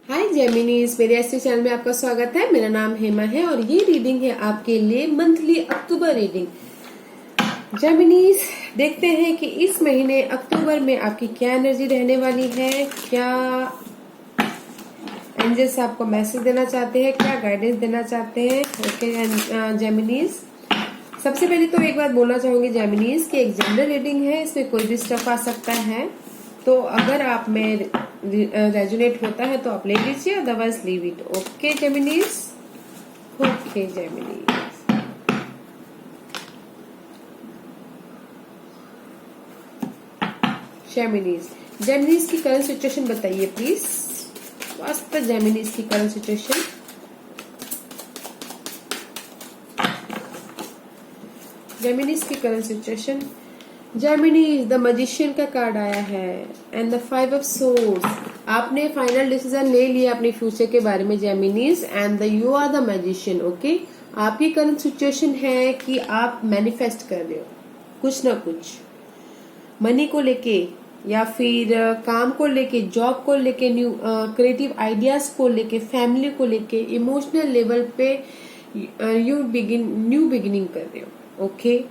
हाय जेमिनीज, मेरे ऐसे चैनल में आपका स्वागत है। मेरा नाम हेमा है और ये रीडिंग है आपके लिए मंथली अक्टूबर रीडिंग। जेमिनीज, देखते हैं कि इस महीने अक्टूबर में आपकी क्या एनर्जी रहने वाली है, क्या एंजल्स आपको मैसेज देना चाहते हैं, क्या गाइडेंस देना चाहते हैं। ओके जेमिनीज, सबसे पहले तो एक बात बोलना चाहूंगी जेमिनीज कि एक जनरल रीडिंग है, इसमें कोई भी स्टफ आ सकता है। तो अगर आप में रेजोनेट होता है तो आप ले लीजिए, otherwise leave it. Okay Geminis, okay Geminis. Geminis की करंट सिचुएशन बताइए प्लीज। वास्तव जेमिनीज की करंट सिचुएशन। जेमिनीज की current situation. Geminis, the magician का कार्ड आया है एंड द 5 ऑफ सोर्ड्स। आपने फाइनल डिसीजन ले लिया अपने फ्यूचर के बारे में Geminis, and you are the magician. Okay, आपकी करंट सिचुएशन है कि आप मैनिफेस्ट कर रहे हो कुछ ना कुछ, मनी को लेके या फिर काम को लेके, जॉब को लेके, न्यू क्रिएटिव आइडियाज को लेके, फैमिली को लेके, इमोशनल लेवल पे न्यू बिगिनिंग कर रहे हो। Okay,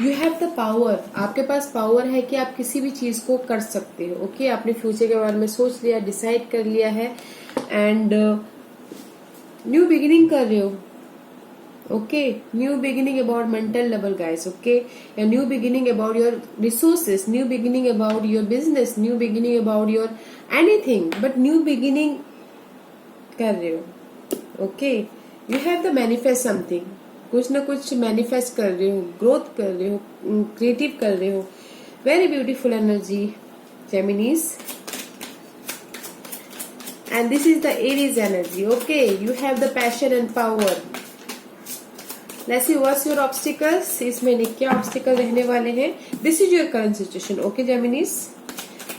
you have the power. आपके पास पावर है कि आप किसी भी चीज को कर सकते हो। ओके, आपने फ्यूचर के बारे में सोच लिया, डिसाइड कर लिया है एंड न्यू बिगिनिंग कर रहे हो। Okay, new beginning about mental level guys. Okay, new beginning about your resources, new beginning about your business, new beginning about your anything, but new beginning कर रहे हो। Okay, you have the manifest something, कुछ ना कुछ manifest कर रहे हो, growth कर रहे हो, क्रिएटिव कर रहे हो। Very beautiful energy Geminis, and this is the Aries energy. Okay, you have the passion and power. Let's see what's your obstacles. इस महीने क्या ऑब्स्टिकल रहने वाले हैं। This is your current situation. Okay Geminis,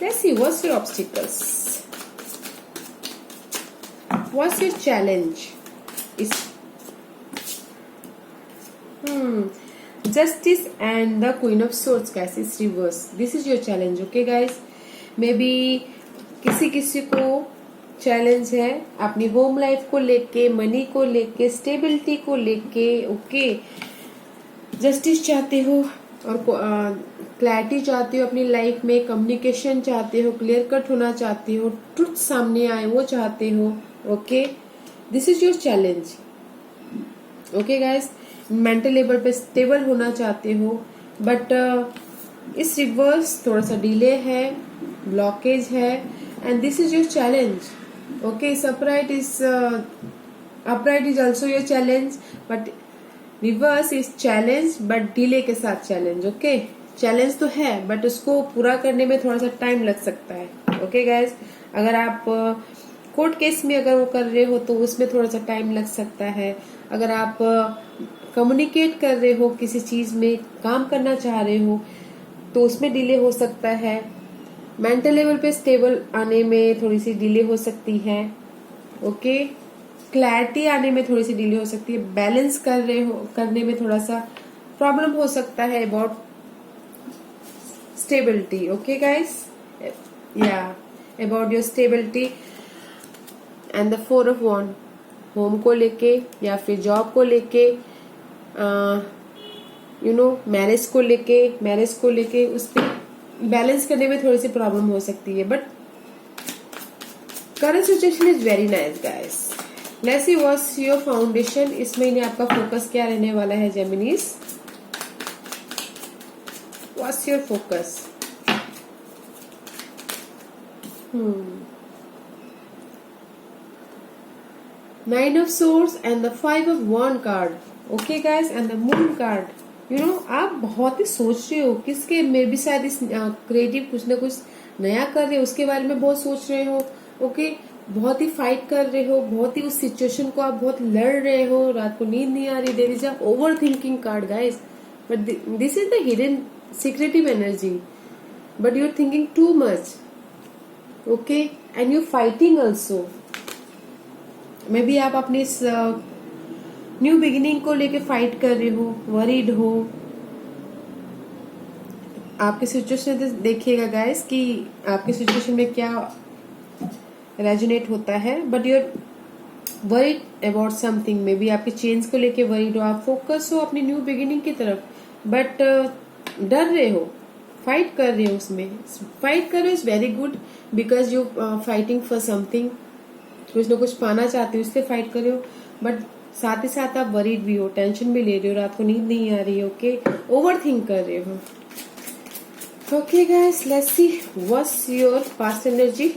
let's see what's your obstacles, what's your challenge. इस Justice and the Queen of Swords guys is reverse. This is your challenge. Okay guys, maybe किसी को challenge है अपनी home life को लेके, money को लेके, stability को लेके। ओके, जस्टिस चाहते हो और क्लैरिटी चाहते हो अपनी लाइफ में, कम्युनिकेशन चाहते हो, क्लियर कट होना चाहते हो, ट्रुथ सामने आए वो चाहते हो। Okay, this is your challenge. Okay guys, mental level पे स्टेबल होना चाहते हो, बट इस रिवर्स थोड़ा सा डिले है, ब्लॉकेज है, and this is your challenge. Okay, upright is also your challenge, but reverse is challenge but delay के साथ चैलेंज। ओके, चैलेंज तो है बट उसको पूरा करने में थोड़ा सा टाइम लग सकता है। ओके गाइज, अगर आप कोर्ट केस में अगर वो कर रहे हो तो उसमें थोड़ा सा टाइम लग सकता है। अगर आप कम्युनिकेट कर रहे हो, किसी चीज में काम करना चाह रहे हो तो उसमें डिले हो सकता है। मेंटल लेवल पे स्टेबल आने में थोड़ी सी डिले हो सकती है। ओके, क्लैरिटी आने में थोड़ी सी डिले हो सकती है। बैलेंस कर रहे हो, करने में थोड़ा सा प्रॉब्लम हो सकता है अबाउट स्टेबिलिटी। ओके गाइस, या about your stability and the 4 of wand, home को लेके या फिर जॉब को लेके, मैरिज को लेके उस पर बैलेंस करने में थोड़ी सी प्रॉब्लम हो सकती है, but current situation is very nice guys. Let's see what's your foundation. इस महीने आपका फोकस क्या रहने वाला है Geminis. What's your focus. 9 of swords and the 5 of wand card. Okay guys, and the moon card. आप बहुत ही सोच रहे हो किसके में भी, शायद इस क्रिएटिव कुछ ना कुछ नया कर रहे हो, उसके बारे में बहुत सोच रहे हो। ओके, बहुत ही फाइट कर रहे हो, बहुत ही उस सिचुएशन को आप बहुत लड़ रहे हो, रात को नींद नहीं आ रही। There is a over thinking card guys, but this is the hidden secretive energy, but you are thinking too much. Okay, and you fighting also. Maybe आप अपनी इस न्यू बिगिनिंग को लेके फाइट कर रहे हो, वरीड हो। आपकी सिचुएशन देखिएगा गाइस कि आपकी सिचुएशन में क्या रेजोनेट होता है, but you're worried about something, maybe आपके चेंज को लेके वरीड हो, आप फोकस हो अपनी न्यू बिगिनिंग की तरफ, बट डर रहे हो, फाइट कर रहे हो, उसमें फाइट कर रहे हो is very good, because you fighting for something, कुछ ना कुछ पाना चाहते हो इसलिए फाइट कर रहे हो, बट साथ ही साथ आप वरीड भी हो, टेंशन भी ले रहे हो, रात को नींद नहीं आ रही है, ओके, ओवर थिंक कर रहे हो। Okay guys, let's see what's your past energy.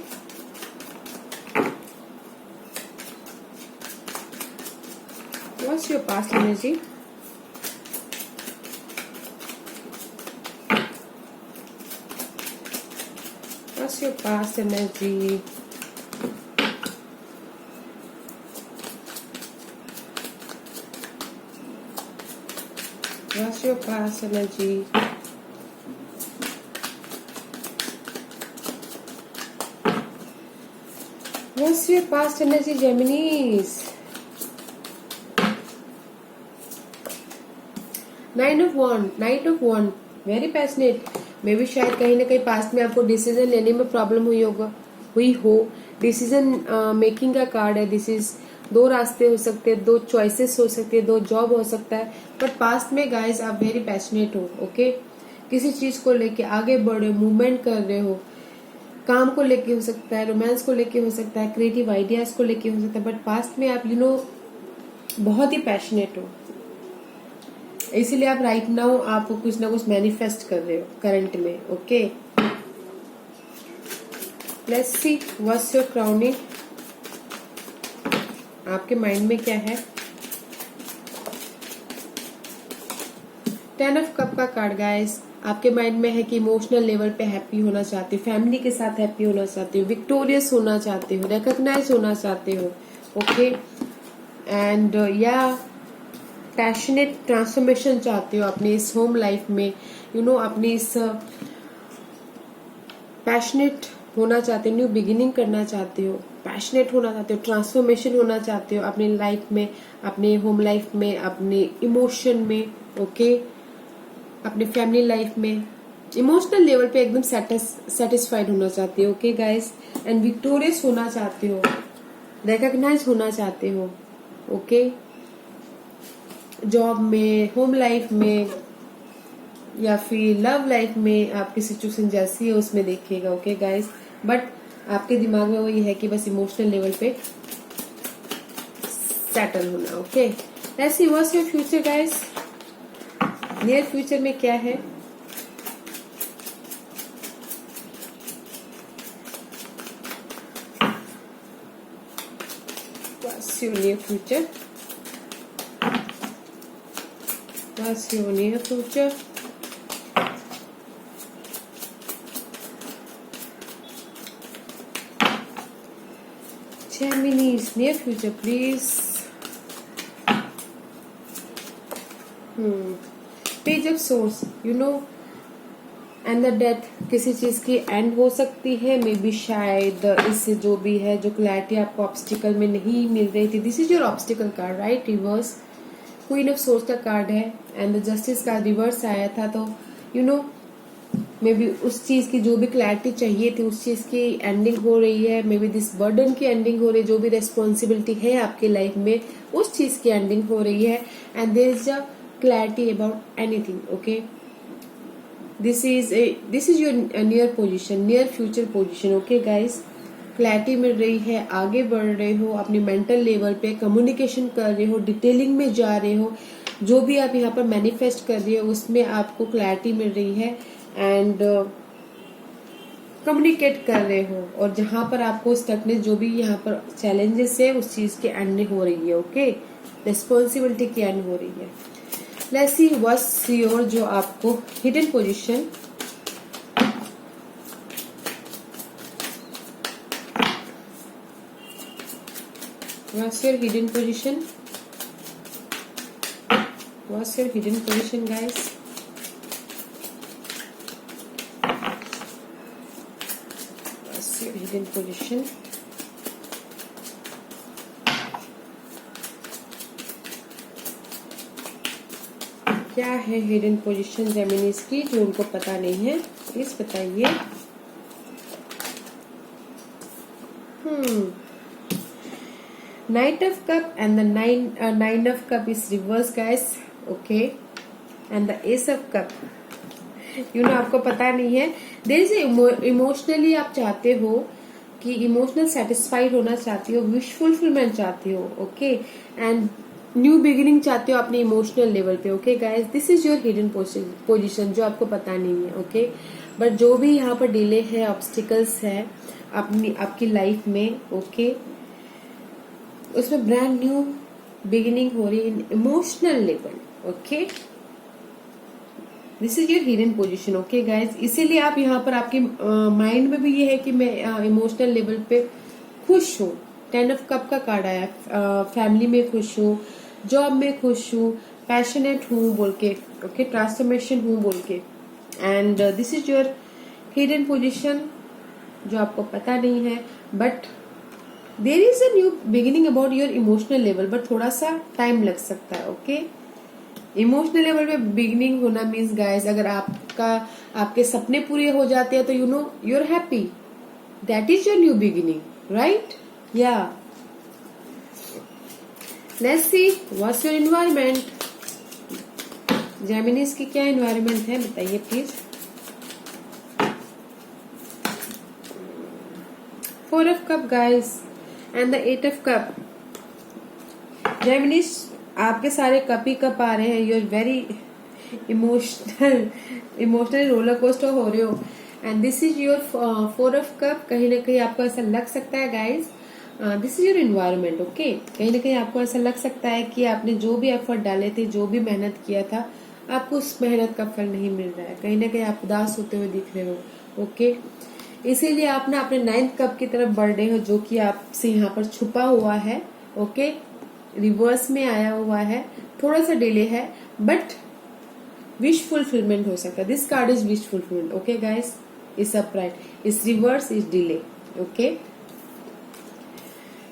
What's your past energy? What's your past energy? What's your past energy? What's your past energy, Geminis? Knight of wand, very passionate, मे भी शायद कहीं ना कहीं past में आपको decision लेने में प्रॉब्लम हुई हो, डिसीजन मेकिंग का कार्ड है, दिस इज 2 रास्ते हो सकते हैं, 2 चॉइसेस हो सकते हैं, 2 जॉब हो सकता है, बट पास्ट में गाइज आप वेरी पैशनेट हो, ओके, किसी चीज को लेके आगे बढ़ रहे हो, मूवमेंट कर रहे हो, काम को लेके हो सकता है, रोमांस को लेके हो सकता है, क्रिएटिव आइडियाज को लेके हो सकता है, बट पास्ट में आप बहुत ही पैशनेट हो, इसीलिए आप राइट नाउ आप कुछ ना कुछ मैनिफेस्ट कर रहे हो करंट में, okay. Let's see what's your crowning, आपके माइंड में क्या है। 10 ऑफ कप का कार्ड गाइस, आपके माइंड में है कि इमोशनल लेवल पे हैप्पी होना चाहते हो, फैमिली के साथ हैप्पी होना चाहते हो, विक्टोरियस होना चाहते हो, रिकॉग्नाइज होना चाहते हो, ओके, एंड या पैशनेट ट्रांसफॉर्मेशन चाहते हो अपने इस होम लाइफ में, अपनी इस पैशनेट होना चाहते हो, न्यू बिगिनिंग करना चाहते हो, पैशनेट होना चाहते हो, ट्रांसफॉर्मेशन होना चाहते हो अपनी लाइफ में, अपने होम लाइफ में, अपने इमोशन में, ओके, अपने फैमिली लाइफ में, इमोशनल लेवल पे एकदम सेटिस्फाइड होना चाहते हो, ओके गाइस, एंड विक्टोरियस होना चाहते हो, रिकॉग्नाइज होना चाहते हो, ओके, जॉब में, होम लाइफ में, या फिर लव लाइफ में आपकी सिचुएशन जैसी है उसमें देखिएगा, ओके गाइस, बट आपके दिमाग में वही है कि बस इमोशनल लेवल पे सेटल होना, okay. Let's see what's your future guys, near future में क्या है। What's your near future, what's your near future? Gemini's near future, please. Page of Swords, and the death, किसी चीज की एंड हो सकती है, मे बी शायद इससे जो भी है, जो क्लैरिटी आपको ऑब्स्टिकल में नहीं मिल रही थी, this is your obstacle card, right, reverse queen of swords का कार्ड है, एंड द जस्टिस का रिवर्स आया था, तो मे बी उस चीज की जो भी क्लैरिटी चाहिए थी उस चीज की एंडिंग हो रही है, मे बी दिस बर्डन की एंडिंग हो रही है, जो भी रेस्पॉन्सिबिलिटी है आपकी लाइफ में उस चीज की एंडिंग हो रही है, and there is a clarity about anything, okay, this is your near position, near future position, okay guys, clarity मिल रही है, आगे बढ़ रहे हो, अपनी मेंटल लेवल पे कम्युनिकेशन कर रहे हो, डिटेलिंग में जा रहे हो, जो भी आप यहाँ पर मैनिफेस्ट कर रहे हो उसमें आपको क्लैरिटी मिल रही है, एंड कम्युनिकेट कर रहे हो, और जहां पर आपको स्टकनेस, जो भी यहाँ पर चैलेंजेस है उस चीज की एंडिंग हो रही है, ओके, रिस्पॉन्सिबिलिटी की एंड हो रही है। लेट्स सी व्हाट्स योर जो आपको hidden position, what's your hidden position, what's your hidden position guys, what's your hidden position, क्या है हिडन पोजीशन जेमिनीज की जो उनको पता नहीं है, प्लीज बताइए। Knight of Cup and the Nine of Cup is reverse, guys. Okay, and the Ace of Cup. आपको पता नहीं है, देयर इज इमोशनली आप चाहते हो कि इमोशनल सेटिस्फाइड होना चाहते हो, विश फुलफिलमेंट चाहते हो. ओके, एंड न्यू बिगिनिंग चाहते हो अपने इमोशनल लेवल पे. Okay guys, this is your hidden position जो आपको पता नहीं है. ओके, बट जो भी यहाँ पर डिले है, ऑब्स्टिकल्स है आपकी लाइफ में, ओके, उसमें ब्रांड न्यू बिगिनिंग हो रही है in emotional level. Okay, this is your hidden position. Okay guys, इसीलिए आप यहाँ पर आपके माइंड में भी ये है कि मैं इमोशनल लेवल पे खुश हूँ. 10 ऑफ कप का कार्ड आया. फैमिली में खुश हूँ, जॉब में खुश हूँ, पैशनेट हूँ बोल के. ओके, ट्रांसफॉर्मेशन हूँ बोल के. And this is your hidden position जो आपको पता नहीं है, but there is a new beginning about your emotional level, but थोड़ा सा टाइम लग सकता है. ओके, इमोशनल लेवल पे बिगिनिंग होना मीन्स गाइस, अगर आपके सपने पूरे हो जाते हैं तो you know you are happy. That is your new beginning, right? या let's see what's your environment. Geminis की क्या एनवायरमेंट है बताइए please. 4 of cup guys and the 8 of cup. Geminis, आपके सारे कप ही कप आ रहे हैं. You are very emotional roller coaster हो रहे हो. And this is your 4 of cup. कहीं ना कहीं आपको ऐसा लग सकता है guys, this is your environment. Okay, कहीं ना कहीं आपको ऐसा लग सकता है कि आपने जो भी एफर्ट डाले थे, जो भी मेहनत किया था, आपको उस मेहनत का फल नहीं मिल रहा है. कहीं ना कहीं आप उदास होते हुए दिख रहे हो. ओके, इसीलिए आप ना अपने 9th कप की तरफ बढ़ रहे हो, जो कि आपसे यहाँ पर छुपा हुआ है. ओके, रिवर्स में आया हुआ है, थोड़ा सा डिले है, बट विश फुलफिलमेंट हो सकता है. This card is wish fulfilment. Okay guys, is upright, is reverse, is delay. Okay,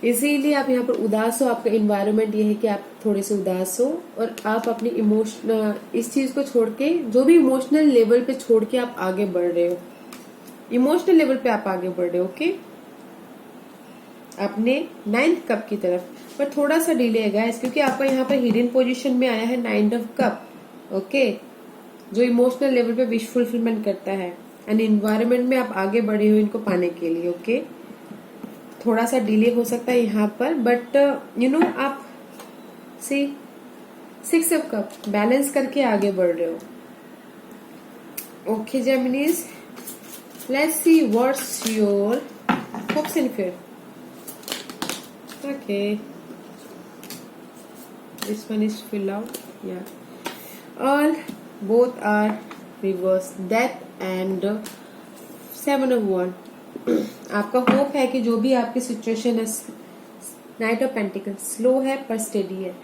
इसीलिए आप यहाँ पर उदास हो. आपका एनवायरनमेंट ये है कि आप थोड़े से उदास हो, और आप अपनी इमोशन इस चीज को छोड़ के, जो भी इमोशनल लेवल पे छोड़ के आप आगे बढ़ रहे हो. इमोशनल लेवल पे आप आगे बढ़ रहे हो. ओके, अपने 9th कप की तरफ, पर थोड़ा सा डिले है गाइस, क्योंकि आपका यहाँ पर हिडन पोजीशन में आया है 9 ऑफ कप. ओके, जो इमोशनल लेवल पे विश फुलफिलमेंट करता है, एंड एनवायरनमेंट में आप आगे बढ़े हो इनको पाने के लिए. ओके, थोड़ा सा डिले हो सकता है यहाँ पर, बट यू नो आप सी 6 ऑफ कप बैलेंस करके आगे बढ़ रहे हो. Okay Geminis, let's see what's your hopes and fear. Okay, this one is fill out. Yeah, all both are reverse. Death and 7 of Wands. आपका होप है कि जो भी आपकी सिचुएशन है, नाइट ऑफ पेंटिकल्स, स्लो है पर स्टेडी है.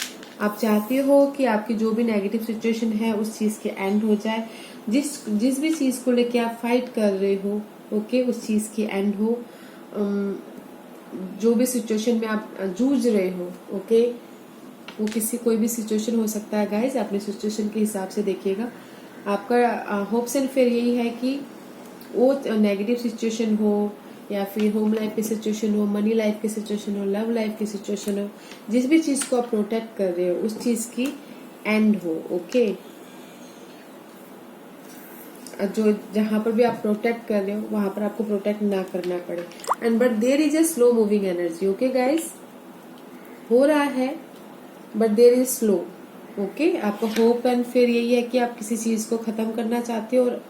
आप चाहते हो कि आपकी जो भी नेगेटिव सिचुएशन है उस चीज के एंड हो जाए. जिस भी चीज को लेके आप फाइट कर रहे हो, ओके, उस चीज की एंड हो. जो भी सिचुएशन में आप जूझ रहे हो, ओके, वो कोई भी सिचुएशन हो सकता है गाइज. अपने सिचुएशन के हिसाब से देखिएगा. आपका होप्स एंड फियर यही है कि वो नेगेटिव सिचुएशन हो, या फिर होम लाइफ की सिचुएशन हो, मनी लाइफ की सिचुएशन हो, लव लाइफ की सिचुएशन हो, जिस भी चीज को आप प्रोटेक्ट कर रहे हो उस चीज की एंड हो. ओके, जो जहां पर भी आप प्रोटेक्ट कर रहे हो वहां पर आपको प्रोटेक्ट ना करना पड़े. And but there is a slow moving energy. Okay guys, हो रहा है but there is slow. Okay, आपका होप एंड फिर यही है कि आप किसी चीज को खत्म करना चाहते हो और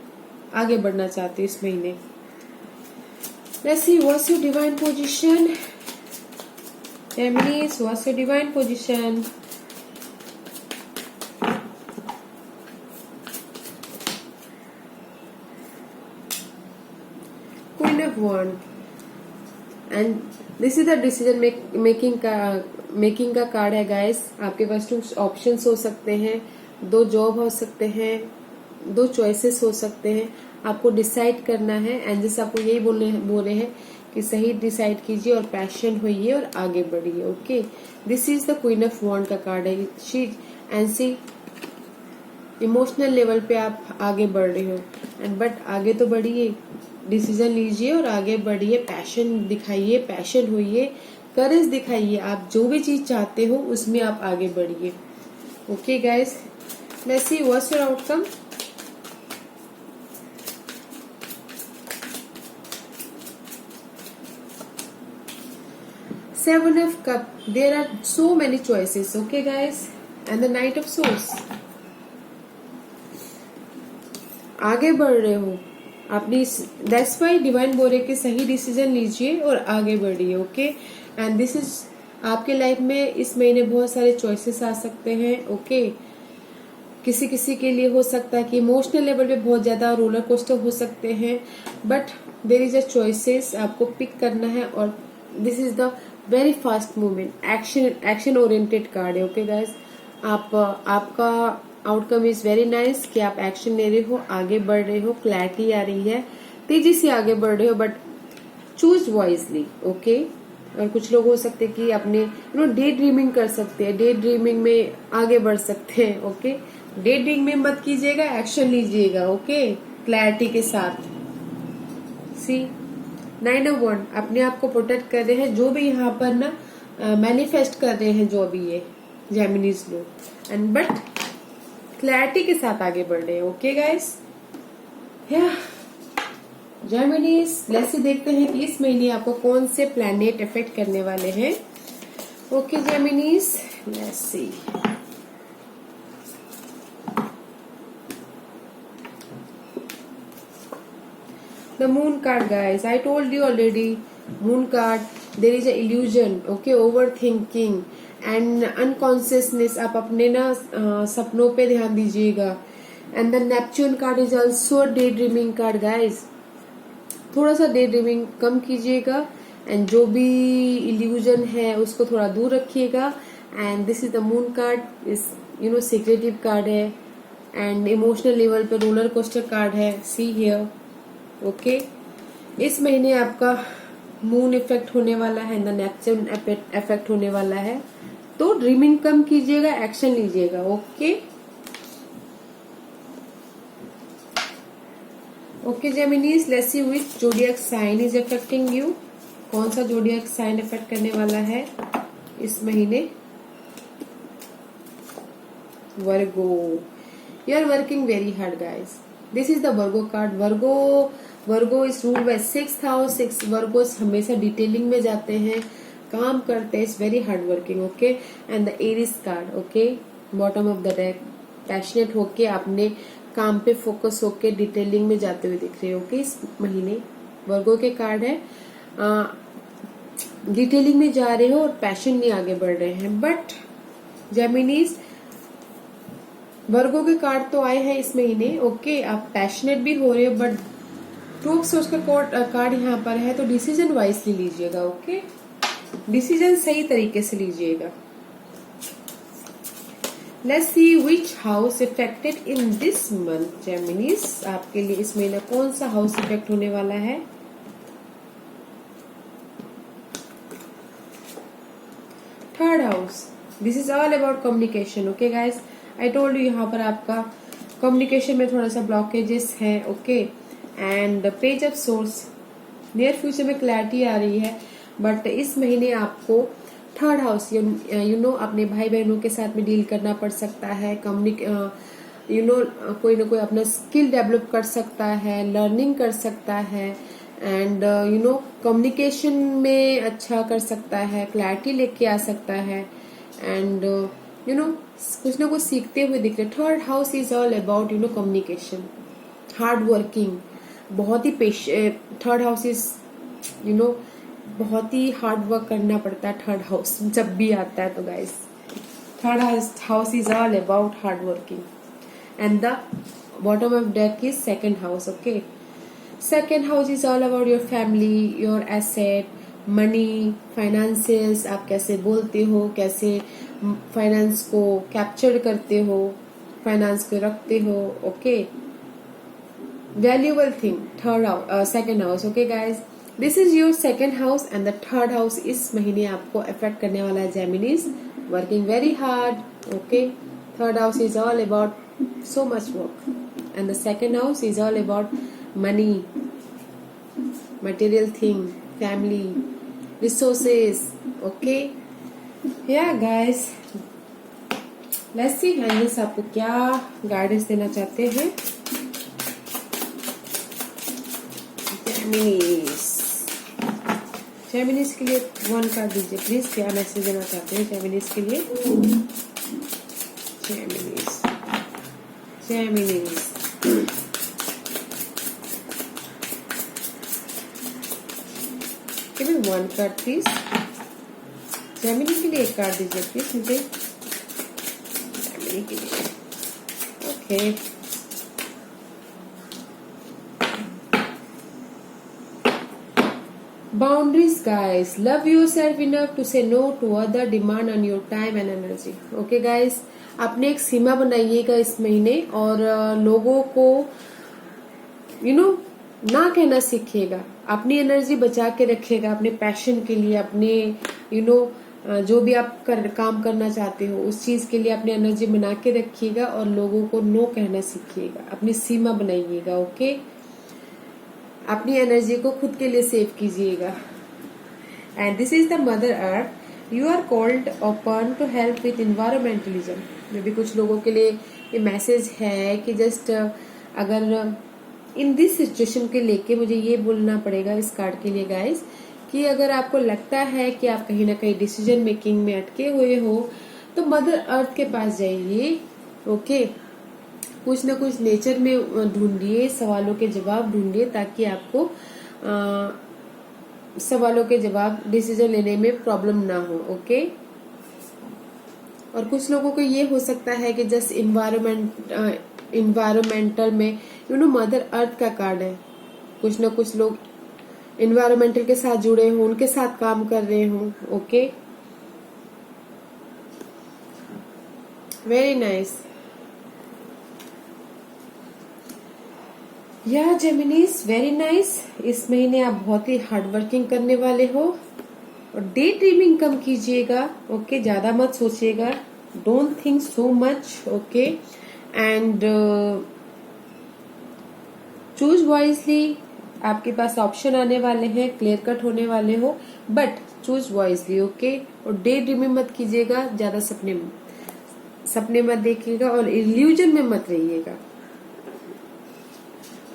आगे बढ़ना चाहते हो इस महीने. Let's see what's your divine position. Geminis, what's your divine position. Queen of Wands, and this is the decision making का कार्ड है गाइस. आपके पास 2 ऑप्शंस हो सकते हैं, 2 जॉब हो सकते हैं, 2 चॉइसेस हो सकते हैं. आपको डिसाइड करना है. एंजल्स आपको यही बोल रहे हैं कि सही डिसाइड कीजिए और पैशन होइए और आगे बढ़िए. Okay, this is the queen of wand का कार्ड है. सी इमोशनल लेवल पे आप आगे बढ़ रहे हो, एंड बट आगे तो बढ़िए. डिसीजन लीजिए और आगे बढ़िए, पैशन दिखाइए, पैशन होइए, करेज दिखाइए, आप जो भी चीज चाहते हो उसमें आप आगे बढ़िए। Okay guys, let's see what's your outcome. Seven of Cup. There are so many choices. Okay, guys, and the Knight of Swords. आगे बढ़ रहे हो अपनी, दैट्स वाई डिवाइन बोल रहे कि सही डिसीजन लीजिए और आगे बढ़िए। ओके, एंड दिस इज आपके लाइफ में इस महीने बहुत सारे चॉइसेस आ सकते हैं। ओके, किसी किसी के लिए हो सकता है कि इमोशनल लेवल पे बहुत ज्यादा रोलर कोस्टर हो सकते हैं, but there is a choices, आपको पिक करना है। और this is the very fast movement, action oriented card है। ओके गाइस, आपका आउटकम इज वेरी नाइस कि आप एक्शन ले रहे हो, आगे बढ़ रहे हो, क्लैरिटी आ रही है, तेजी से आगे बढ़ रहे हो, बट चूज वाइजली। ओके, और कुछ लोग हो सकते हैं कि अपने डे ड्रीमिंग कर सकते हैं, डे ड्रीमिंग में आगे बढ़ सकते हैं। ओके, डे ड्रीमिंग में मत कीजिएगा, एक्शन लीजिएगा। ओके, क्लैरिटी के साथ। सी 9 of Wands, अपने आप को प्रोटेक्ट कर रहे हैं, जो भी यहाँ पर ना मैनिफेस्ट कर रहे हैं, जो भी ये जेमिनीज लोग, एंड बट क्लैरिटी के साथ आगे बढ़ रहे हैं। ओके गाइस, जेमिनीज, लेट्स देखते हैं कि इस महीने आपको कौन से प्लैनेट इफेक्ट करने वाले हैं। Okay Geminis, let's see. The moon card, guys, I told you already, moon card, there is a illusion, okay, overthinking and unconsciousness, आप अपने ना सपनों पे ध्यान दीजिएगा। and the Neptune card is also a daydreaming card, guys, थोड़ा सा day dreaming कम कीजिएगा, एंड जो भी इल्यूजन है उसको थोड़ा दूर रखिएगा। And this is the moon card, इस सीक्रेटिव कार्ड है, एंड इमोशनल लेवल पे रोलर कोस्टर कार्ड है। सी हियर, ओके, इस महीने आपका मून इफेक्ट होने वाला है, नेपच्यून इफेक्ट होने वाला है, तो ड्रीमिंग कम कीजिएगा, एक्शन लीजिएगा। Okay, okay Geminis, let's see which zodiac sign is affecting you. कौन सा जोडियक साइन इफेक्ट करने वाला है इस महीने? Virgo, you are working very hard guys. This is the Virgo card. Virgo is ruled by 6th house. Virgo हमेशा detailing में जाते हैं, काम करते हैं, is very hard working. Okay, and the Aries card, okay, bottom of the deck, passionate होके अपने काम पे फोकस होके डिटेलिंग में जाते हुए दिख रहे हो। ओके, इस महीने वर्गो के कार्ड है, डिटेलिंग में जा रहे हो और पैशन में आगे बढ़ रहे हैं। बट जेमिनीज, वर्गो के कार्ड तो आए हैं इस महीने। ओके, आप पैशनेट भी हो रहे हो, बट टू ऑफ सोर्स का कार्ड यहाँ पर है, तो डिसीजन वाइजली लीजिएगा। ओके, डिसीजन सही तरीके से लीजिएगा। Let's see which house affected in this month Geminis. आपके लिए इस महीने कौन सा हाउस इफेक्ट होने वाला है? Third house, this is all about communication. Okay guys, I told you यहाँ पर आपका कम्युनिकेशन में थोड़ा सा ब्लॉकेजेस है। Okay, and page of source, near future में क्लैरिटी आ रही है, बट इस महीने आपको थर्ड हाउस अपने भाई बहनों के साथ में डील करना पड़ सकता है। कोई ना कोई अपना स्किल डेवलप कर सकता है, लर्निंग कर सकता है, एंड कम्युनिकेशन में अच्छा कर सकता है, क्लैरिटी लेके आ सकता है, एंड कुछ ना कुछ सीखते हुए दिख रहे। Third house is all about communication, hard working, बहुत ही थर्ड हाउस इज बहुत ही हार्ड वर्क करना पड़ता है। थर्ड हाउस जब भी आता है तो guys, third house is all about hard working, and the bottom of deck is second house. Okay, second house is all about your family, your asset, money, finances, आप कैसे बोलते हो, कैसे फाइनेंस को कैप्चर करते हो, फाइनेंस को रखते हो। Okay, valuable thing, second house. Okay guys, this is your second house, and the third house इस महीने आपको अफेक्ट करने वाला है Geminis. Working very hard. Okay, third house is all about so much work, and the second house is all about money, material thing, family, resources. Okay, yeah guys, let's see angels आपको क्या guidance देना चाहते हैं। Geminis के लिए 1 card दीजिए please, क्या message देना चाहते हैं जेमिनीज के लिए। Geminis give me 1 card please. Gemini के लिए 1 कार्ड दीजिए प्लीज मुझे, जेमिनी के लिए। Okay boundaries guys, love yourself enough to say no to other demand on your time and energy. Okay guys, आपने एक सीमा बनाइएगा इस महीने और लोगों को ना कहना सीखिएगा, अपनी एनर्जी बचा के रखिएगा अपने पैशन के लिए, अपने जो भी आप काम करना चाहते हो उस चीज के लिए अपनी एनर्जी बना के रखिएगा और लोगों को नो कहना सीखिएगा, अपनी सीमा बनाइएगा। ओके, अपनी एनर्जी को खुद के लिए सेव कीजिएगा। And this is the mother earth, you are called upon to help with environmentalism. मे भी कुछ लोगों के लिए ये मैसेज है कि जस्ट अगर इन दिस सिचुएशन के लेके मुझे ये बोलना पड़ेगा इस कार्ड के लिए गाइस, कि अगर आपको लगता है कि आप कहीं ना कहीं डिसीजन मेकिंग में अटके हुए हो तो मदर अर्थ के पास जाइए। ओके, कुछ ना कुछ नेचर में ढूंढिए, सवालों के जवाब ढूंढिए ताकि आपको सवालों के जवाब डिसीजन लेने में प्रॉब्लम ना हो। ओके, और कुछ लोगों को ये हो सकता है कि जस्ट इन्वायरमेंटल में मदर अर्थ का कार्ड है, कुछ ना कुछ लोग इन्वायरमेंटल के साथ जुड़े हो, उनके साथ काम कर रहे हो। Okay, very nice. या जेमिनीज, वेरी नाइस। इस महीने आप बहुत ही हार्ड वर्किंग करने वाले हो और डे ड्रीमिंग कम कीजिएगा। ओके, ज्यादा मत सोचिएगा, don't think so much. Okay, and choose wisely. आपके पास ऑप्शन आने वाले हैं, क्लियर कट होने वाले हो, बट चूज वाइजली। ओके, और डे ड्रीमिंग मत कीजिएगा, ज्यादा सपने मत देखिएगा और इल्यूजन में मत रहिएगा।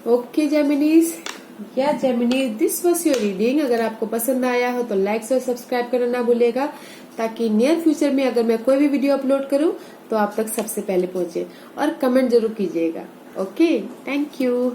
ओके जेमिनीज, या जेमिनीज, दिस वाज योर रीडिंग। अगर आपको पसंद आया हो तो लाइक और सब्सक्राइब करना ना भूलेगा ताकि नियर फ्यूचर में अगर मैं कोई भी वीडियो अपलोड करूं तो आप तक सबसे पहले पहुंचे, और कमेंट जरूर कीजिएगा। Okay, thank you.